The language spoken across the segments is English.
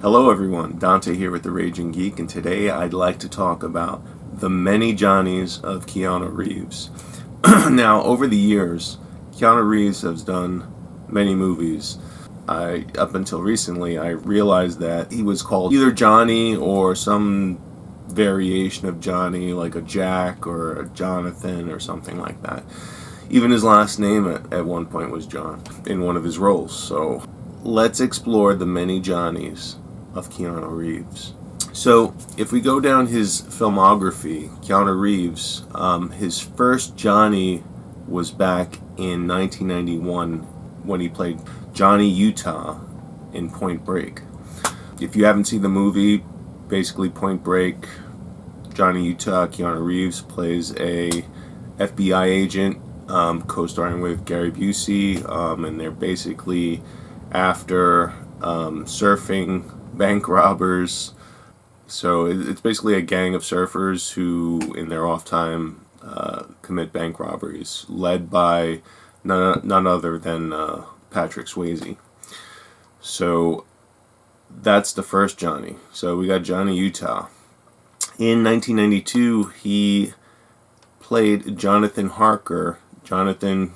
Hello everyone, Dante here with The Raging Geek, and today I'd like to talk about the many Johnnies of Keanu Reeves. Now, over the years, Keanu Reeves has done many movies. Up until recently, I realized that he was called either Johnny or some variation of Johnny, like a Jack or a Jonathan or something like that. Even his last name at one point was John in one of his roles. So let's explore the many Johnnies of Keanu Reeves. So if we go down his filmography, Keanu Reeves, his first Johnny was back in 1991 when he played Johnny Utah in Point Break. If you haven't seen the movie, basically Point Break, Johnny Utah, Keanu Reeves plays a FBI agent, co-starring with Gary Busey, and they're basically after surfing bank robbers. So it's basically a gang of surfers who, in their off time, commit bank robberies, led by none other than Patrick Swayze. So that's the first Johnny. So we got Johnny Utah. In 1992, he played Jonathan Harker. Jonathan,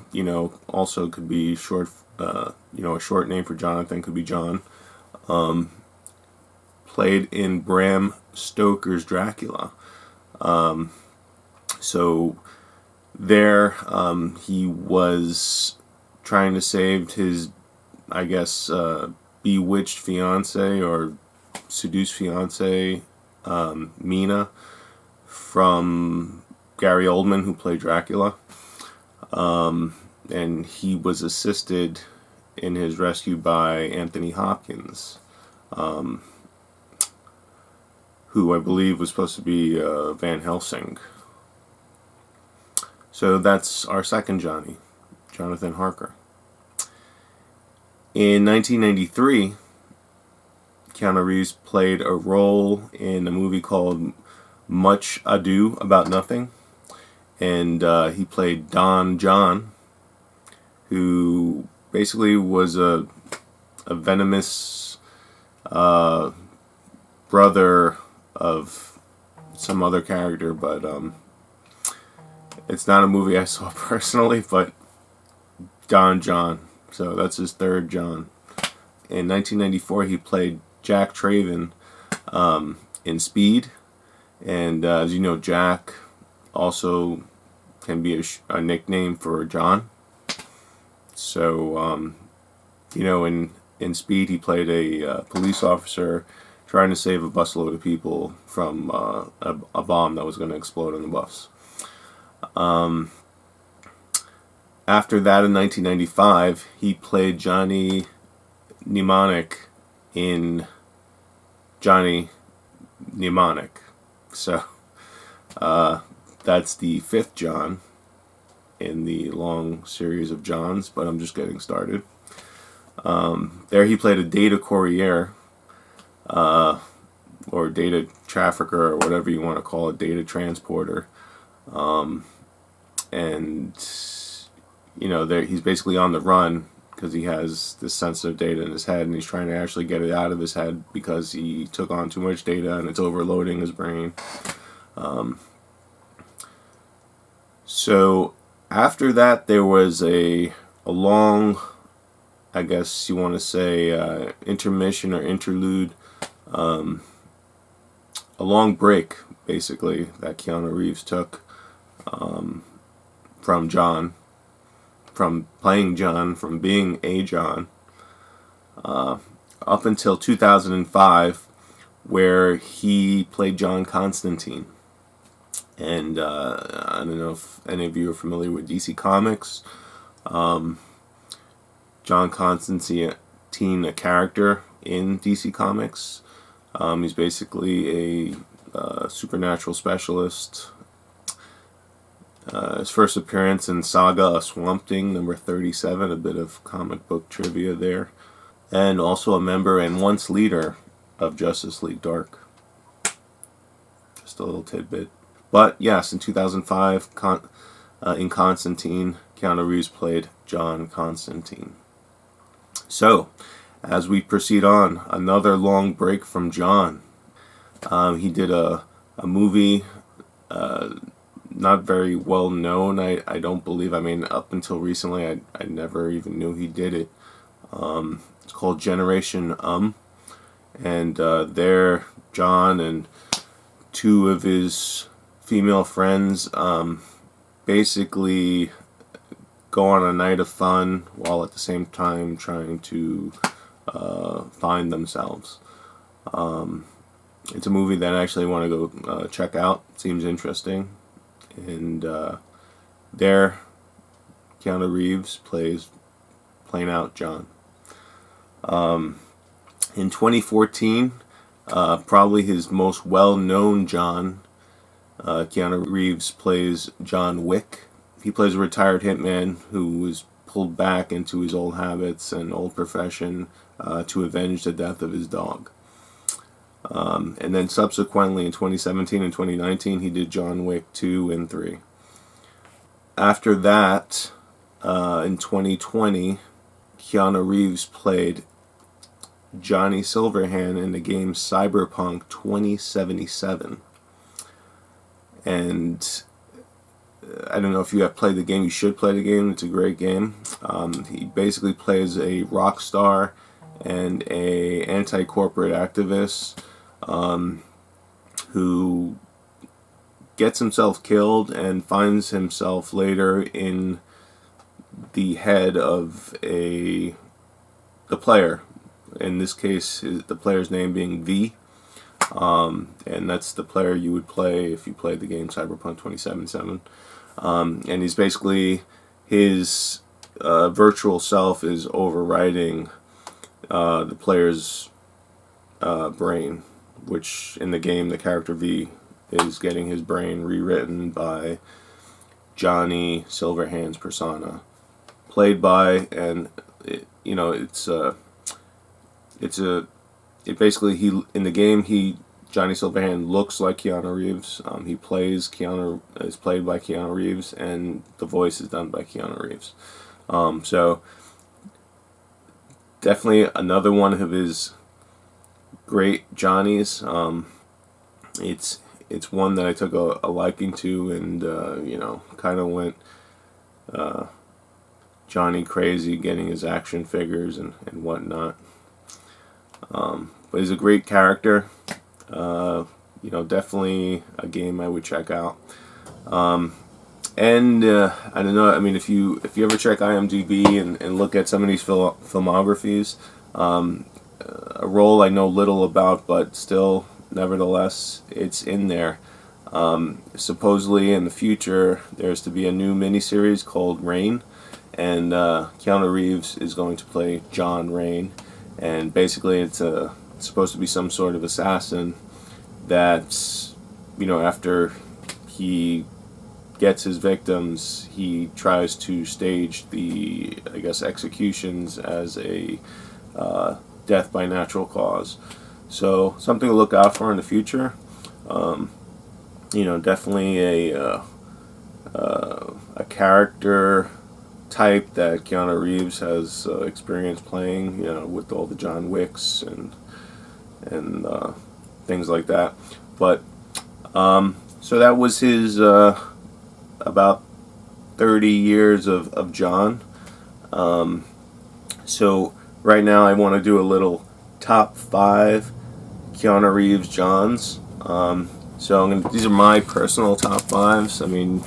also could be short. A short name for Jonathan could be John. Played in Bram Stoker's Dracula. So there, he was trying to save his, bewitched fiance or seduced fiance, Mina, from Gary Oldman, who played Dracula. And he was assisted in his rescue by Anthony Hopkins, who I believe was supposed to be Van Helsing. So that's our second Johnny, Jonathan Harker. In 1993, Keanu Reeves played a role in a movie called Much Ado About Nothing, and he played Don John, who basically was a venomous brother of some other character, but it's not a movie I saw personally, but Don John. So that's his third John. In 1994, he played Jack Traven in Speed, and as you know, Jack also can be a nickname for John. So, in Speed, he played a police officer trying to save a busload of people from a bomb that was going to explode on the bus. After that, in 1995, he played Johnny Mnemonic in Johnny Mnemonic. So, that's the fifth John in the long series of Johns, but I'm just getting started. There he played a data courier, or data trafficker, or whatever you want to call it, data transporter. And, there he's basically on the run because he has this sensitive data in his head, and he's trying to actually get it out of his head because he took on too much data and it's overloading his brain. So after that, there was a long, I guess you want to say, intermission or interlude, a long break, basically, that Keanu Reeves took from John, from playing John, from being a John, up until 2005, where he played John Constantine. And I don't know if any of you are familiar with DC Comics. John Constantine, a character in DC Comics. He's basically a supernatural specialist. His first appearance in Saga of Swamp Thing, number 37, a bit of comic book trivia there. And also a member and once leader of Justice League Dark. Just a little tidbit. But yes, in 2005, in Constantine, Keanu Reeves played John Constantine. So, As we proceed on, another long break from John. He did a movie, not very well known, I don't believe. I mean, up until recently, I never even knew he did it. It's called Generation and there, John and two of his female friends basically go on a night of fun while at the same time trying to find themselves. It's a movie that I actually want to go check out. It seems interesting. And there, Keanu Reeves playing out John. In 2014, probably his most well-known John, Keanu Reeves plays John Wick. He plays a retired hitman who was pulled back into his old habits and old profession to avenge the death of his dog. And then subsequently in 2017 and 2019 he did John Wick 2 and 3. After that, in 2020, Keanu Reeves played Johnny Silverhand in the game Cyberpunk 2077. And I don't know if you have played the game. You should play the game. It's a great game. He basically plays a rock star and a anti-corporate activist who gets himself killed and finds himself later in the head of the player. In this case, the player's name being V. And that's the player you would play if you played the game Cyberpunk 2077. And he's basically, his virtual self is overriding the player's brain, which in the game the character V is getting his brain rewritten by Johnny Silverhand's persona, played by, and it basically, he in the game, Johnny Silverhand looks like Keanu Reeves. Is played by Keanu Reeves, and the voice is done by Keanu Reeves. So definitely another one of his great Johnnies. It's one that I took a liking to, and kind of went Johnny crazy, getting his action figures and whatnot. But he's a great character. Definitely a game I would check out. And I don't know. I mean, if you ever check IMDb and look at some of these filmographies, a role I know little about, but still, nevertheless, it's in there. Supposedly, in the future, there's to be a new miniseries called Rain, and Keanu Reeves is going to play John Rain. And basically, it's supposed to be some sort of assassin that, after he gets his victims, he tries to stage the, executions as a death by natural cause. So something to look out for in the future. Definitely a character type that Keanu Reeves has experience playing, with all the John Wicks and things like that. But so that was his about 30 years of John. So right now I want to do a little top 5 Keanu Reeves Johns. So these are my personal top 5s. I mean,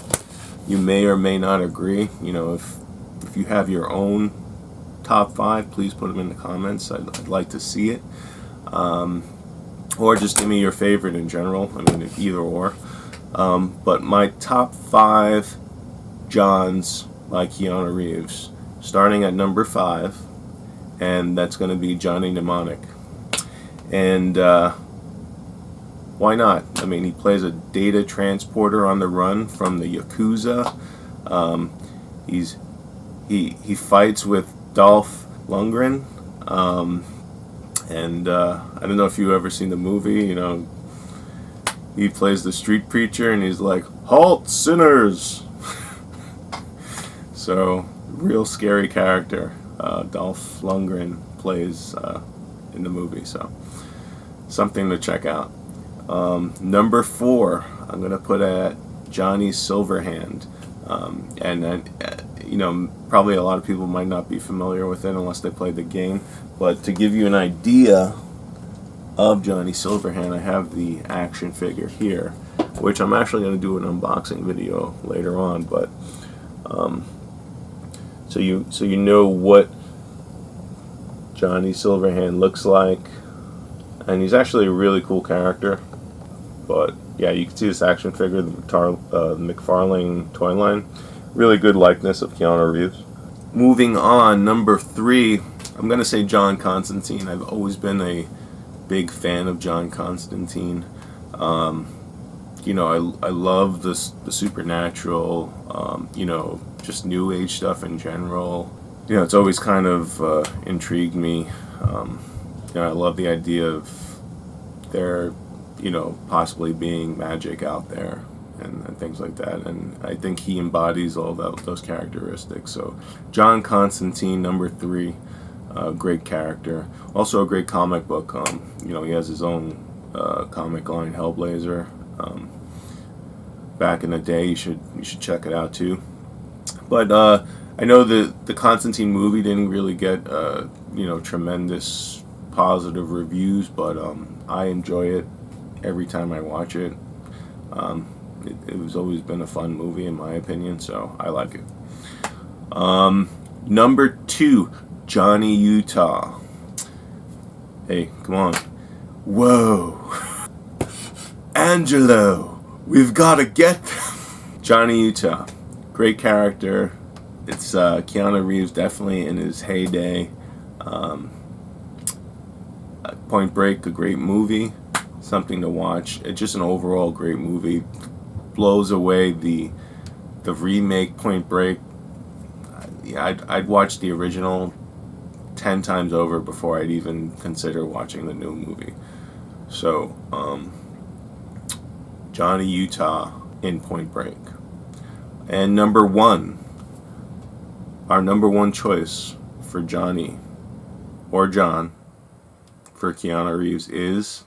you may or may not agree. If you have your own top 5, please put them in the comments. I'd like to see it. Or just give me your favorite in general. I mean, either or. But my top 5 Johns by Keanu Reeves, starting at number 5, and that's going to be Johnny Mnemonic. And why not? I mean, he plays a data transporter on the run from the Yakuza. He fights with Dolph Lundgren. And I don't know if you've ever seen the movie. He plays the street preacher, and he's like, "Halt, sinners!" So, real scary character. Dolph Lundgren plays in the movie. So something to check out. Number 4, I'm going to put at Johnny Silverhand. Probably a lot of people might not be familiar with it unless they played the game. But to give you an idea of Johnny Silverhand, I have the action figure here, which I'm actually going to do an unboxing video later on. But so you know what Johnny Silverhand looks like, and he's actually a really cool character. But yeah, you can see this action figure, the McFarlane toy line. Really good likeness of Keanu Reeves. Moving on, number 3, I'm going to say John Constantine. I've always been a big fan of John Constantine. I love the supernatural, just new age stuff in general. It's always kind of intrigued me. I love the idea of there, possibly being magic out there and things like that. And I think he embodies all those characteristics. So John Constantine, number 3, great character. Also a great comic book. He has his own comic line, Hellblazer. Back in the day, you should check it out too. But I know the Constantine movie didn't really get tremendous positive reviews, but I enjoy it every time I watch it. It was always been a fun movie in my opinion, so I like it. Number 2, Johnny Utah. Hey, come on. Whoa. Angelo, we've got to get them. Johnny Utah, great character. It's Keanu Reeves definitely in his heyday. Point Break, a great movie, something to watch. It's just an overall great movie. Blows away the remake Point Break. I'd watch the original 10 times over before I'd even consider watching the new movie. So Johnny Utah in Point Break. And number 1, our number 1 choice for Johnny or John for Keanu Reeves is,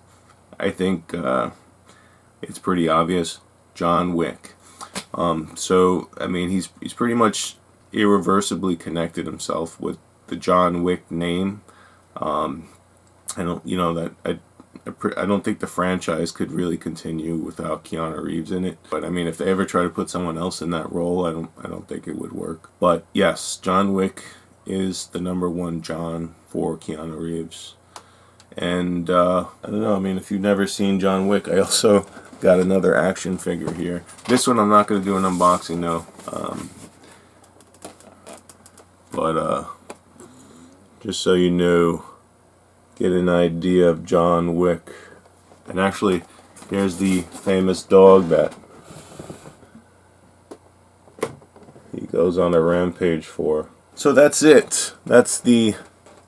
I think it's pretty obvious, John Wick. He's pretty much irreversibly connected himself with the John Wick name. I don't think the franchise could really continue without Keanu Reeves in it. But if they ever try to put someone else in that role, I don't think it would work. But yes, John Wick is the number 1 John for Keanu Reeves. And I don't know, if you've never seen John Wick, I also got another action figure here. This one I'm not going to do an unboxing, no. But just so you know, get an idea of John Wick. And actually, here's the famous dog that he goes on a rampage for. So that's it. That's the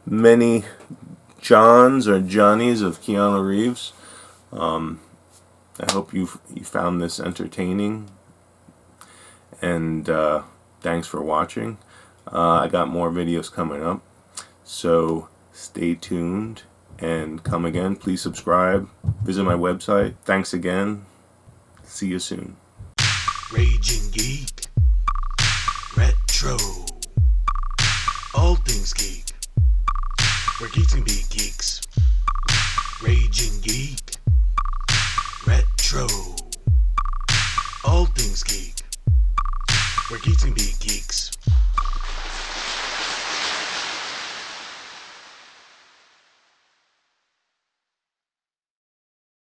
many Johns or Johnnies of Keanu Reeves. I hope you found this entertaining. And thanks for watching. I got more videos coming up. So stay tuned and come again. Please subscribe. Visit my website. Thanks again. See you soon. Raging Geek. Retro. All things geek. Where geeks can be geeks. Raging Geek. Retro. All things geek. Where geeks can be geeks.